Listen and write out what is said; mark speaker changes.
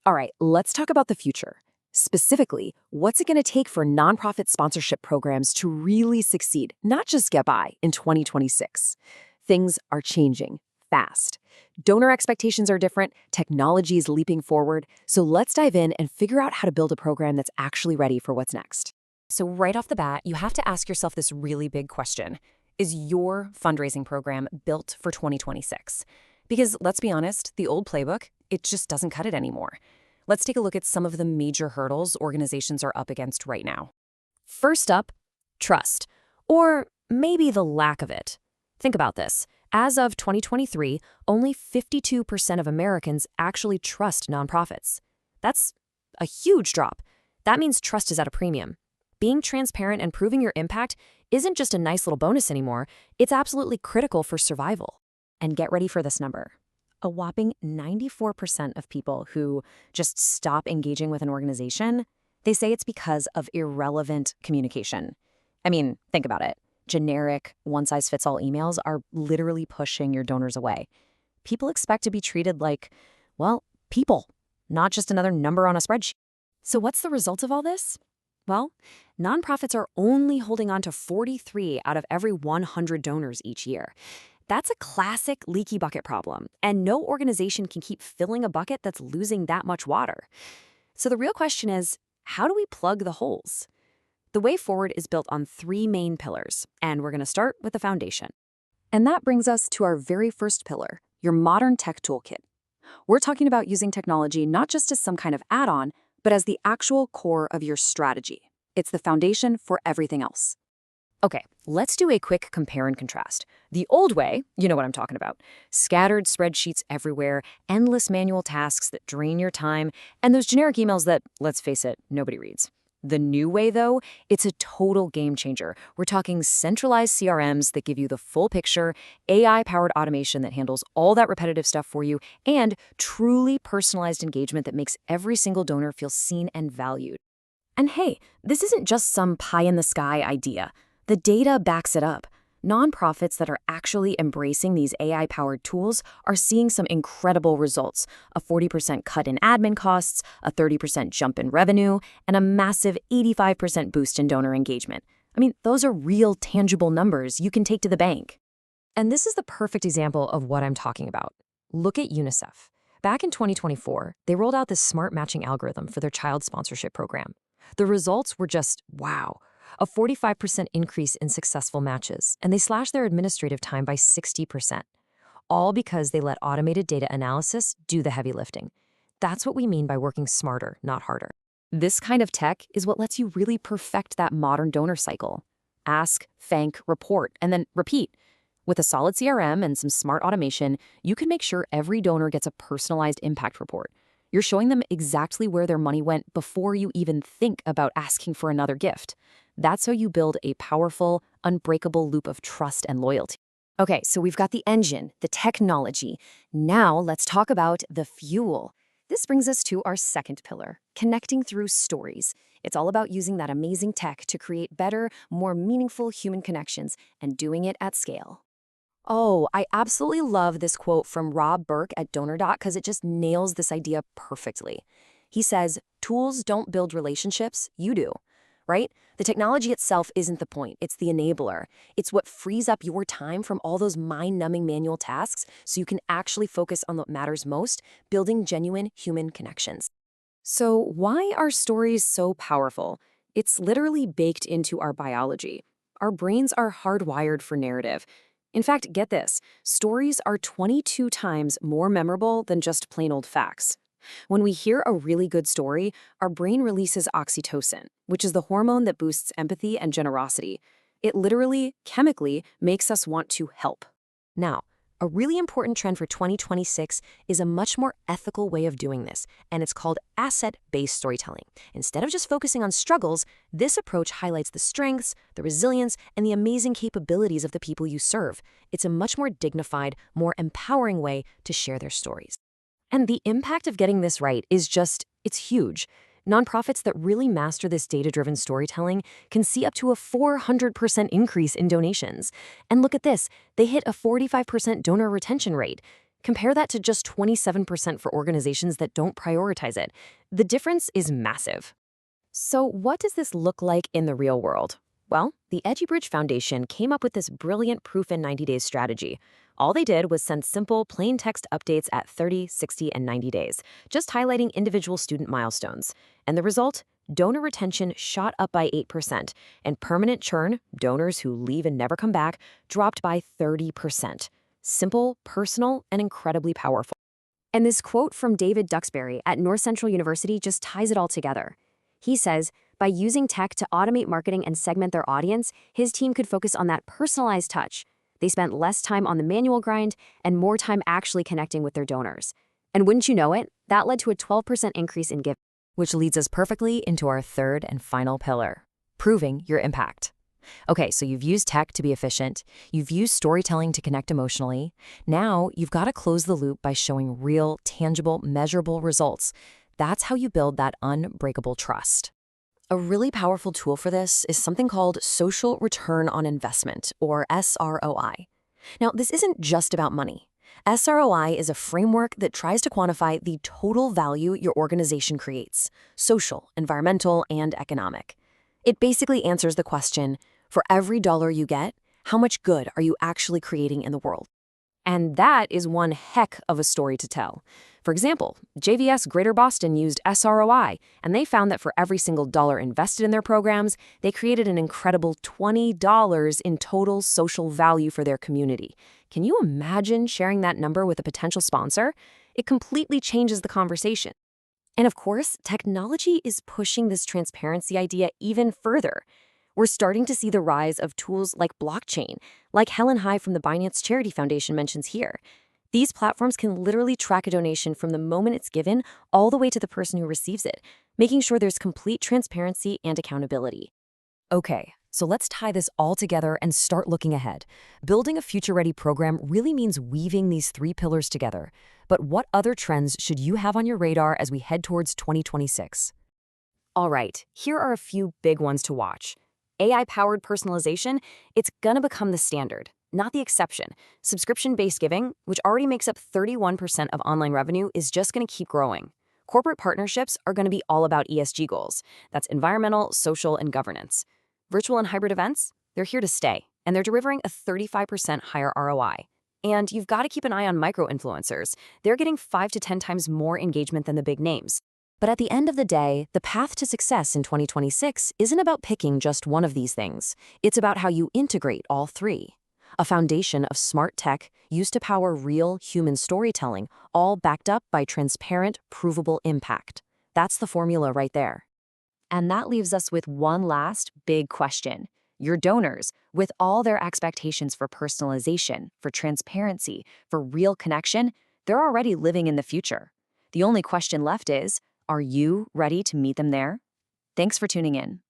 Speaker 1: All right, let's talk about the future. Specifically, what's it going to take for nonprofit sponsorship programs to really succeed, not just get by in 2026? Things are changing fast. Donor expectations are different, technology is leaping forward, so let's dive in and figure out how to build a program that's actually ready for what's next. So, right off the bat, you have to ask yourself this really big question. Is your fundraising program built for 2026? Because let's be honest, the old playbook, it just doesn't cut it anymore. Let's take a look at some of the major hurdles organizations are up against right now. First up, trust, or maybe the lack of it. Think about this. As of 2023, only 52% of Americans actually trust nonprofits. That's a huge drop. That means trust is at a premium. Being transparent and proving your impact isn't just a nice little bonus anymore, it's absolutely critical for survival. And get ready for this number. A whopping 94% of people who just stop engaging with an organization, they say it's because of irrelevant communication. I mean, think about it. Generic, one-size-fits-all emails are literally pushing your donors away. People expect to be treated like, well, people, not just another number on a spreadsheet. So what's the result of all this? Well, nonprofits are only holding on to 43 out of every 100 donors each year. That's a classic leaky bucket problem, and no organization can keep filling a bucket that's losing that much water. So the real question is, how do we plug the holes? The way forward is built on three main pillars, and we're going to start with the foundation. And that brings us to our very first pillar, your modern tech toolkit. We're talking about using technology not just as some kind of add-on, but as the actual core of your strategy. It's the foundation for everything else. Okay, let's do a quick compare and contrast. The old way, you know what I'm talking about. Scattered spreadsheets everywhere, endless manual tasks that drain your time, and those generic emails that, let's face it, nobody reads. The new way, though, it's a total game changer. We're talking centralized CRMs that give you the full picture, AI-powered automation that handles all that repetitive stuff for you, and truly personalized engagement that makes every single donor feel seen and valued. And hey, this isn't just some pie-in-the-sky idea. The data backs it up. Nonprofits that are actually embracing these AI-powered tools are seeing some incredible results. A 40% cut in admin costs, a 30% jump in revenue, and a massive 85% boost in donor engagement. I mean, those are real, tangible numbers you can take to the bank. And this is the perfect example of what I'm talking about. Look at UNICEF. Back in 2024, they rolled out this smart matching algorithm for their child sponsorship program. The results were just wow. A 45% increase in successful matches, and they slashed their administrative time by 60%, all because they let automated data analysis do the heavy lifting. That's what we mean by working smarter, not harder. This kind of tech is what lets you really perfect that modern donor cycle. Ask, thank, report, and then repeat. With a solid CRM and some smart automation, you can make sure every donor gets a personalized impact report. You're showing them exactly where their money went before you even think about asking for another gift. That's how you build a powerful, unbreakable loop of trust and loyalty. Okay, so we've got the engine, the technology. Now let's talk about the fuel. This brings us to our second pillar, connecting through stories. It's all about using that amazing tech to create better, more meaningful human connections and doing it at scale. Oh, I absolutely love this quote from Rob Burke at DonorDot because it just nails this idea perfectly. He says, "Tools don't build relationships, you do." Right? The technology itself isn't the point, it's the enabler. It's what frees up your time from all those mind-numbing manual tasks so you can actually focus on what matters most, building genuine human connections. So why are stories so powerful? It's literally baked into our biology. Our brains are hardwired for narrative. In fact, get this, stories are 22 times more memorable than just plain old facts. When we hear a really good story, our brain releases oxytocin, which is the hormone that boosts empathy and generosity. It literally, chemically, makes us want to help. Now, a really important trend for 2026 is a much more ethical way of doing this, and it's called asset-based storytelling. Instead of just focusing on struggles, this approach highlights the strengths, the resilience, and the amazing capabilities of the people you serve. It's a much more dignified, more empowering way to share their stories. And the impact of getting this right is just, it's huge. Nonprofits that really master this data-driven storytelling can see up to a 400% increase in donations. And look at this, they hit a 45% donor retention rate.
Speaker 2: Compare that to just 27% for organizations that don't prioritize it. The difference is massive. So, what does this look like in the real world? Well, the EduBridge Foundation came up with this brilliant proof in 90 days strategy. All they did was send simple, plain text updates at 30, 60, and 90 days, just highlighting individual student milestones. And the result? Donor retention shot up by 8%, and permanent churn, donors who leave and never come back, dropped by 30%. Simple, personal, and incredibly powerful. And this quote from David Duxbury at North Central University just ties it all together. He says, by using tech to automate marketing and segment their audience, his team could focus on that personalized touch. They spent less time on the manual grind and more time actually connecting with their donors. And wouldn't you know it, that led to a 12% increase in giving.
Speaker 1: Which leads us perfectly into our third and final pillar, proving your impact. Okay, so you've used tech to be efficient, you've used storytelling to connect emotionally. Now you've got to close the loop by showing real, tangible, measurable results. That's how you build that unbreakable trust. A really powerful tool for this is something called social return on investment, or SROI. Now, this isn't just about money. SROI is a framework that tries to quantify the total value your organization creates, social, environmental, and economic. It basically answers the question, for every dollar you get, how much good are you actually creating in the world? And that is one heck of a story to tell. For example, JVS Greater Boston used SROI, and they found that for every single dollar invested in their programs, they created an incredible $20 in total social value for their community. Can you imagine sharing that number with a potential sponsor? It completely changes the conversation. And of course, technology is pushing this transparency idea even further. We're starting to see the rise of tools like blockchain, like Helen High from the Binance Charity Foundation mentions here. These platforms can literally track a donation from the moment it's given all the way to the person who receives it, making sure there's complete transparency and accountability. Okay, so let's tie this all together and start looking ahead. Building a future-ready program really means weaving these three pillars together. But what other trends should you have on your radar as we head towards 2026? All right, here are a few big ones to watch. AI-powered personalization, it's gonna become the standard, not the exception. Subscription-based giving, which already makes up 31% of online revenue, is just gonna keep growing. Corporate partnerships are gonna be all about ESG goals. That's environmental, social, and governance. Virtual and hybrid events, they're here to stay, and they're delivering a 35% higher ROI. And you've got to keep an eye on micro-influencers. They're getting 5 to 10 times more engagement than the big names. But at the end of the day, the path to success in 2026 isn't about picking just one of these things. It's about how you integrate all three. A foundation of smart tech used to power real human storytelling, all backed up by transparent, provable impact. That's the formula right there. And that leaves us with one last big question. Your donors, with all their expectations for personalization, for transparency, for real connection, they're already living in the future. The only question left is, are you ready to meet them there? Thanks for tuning in.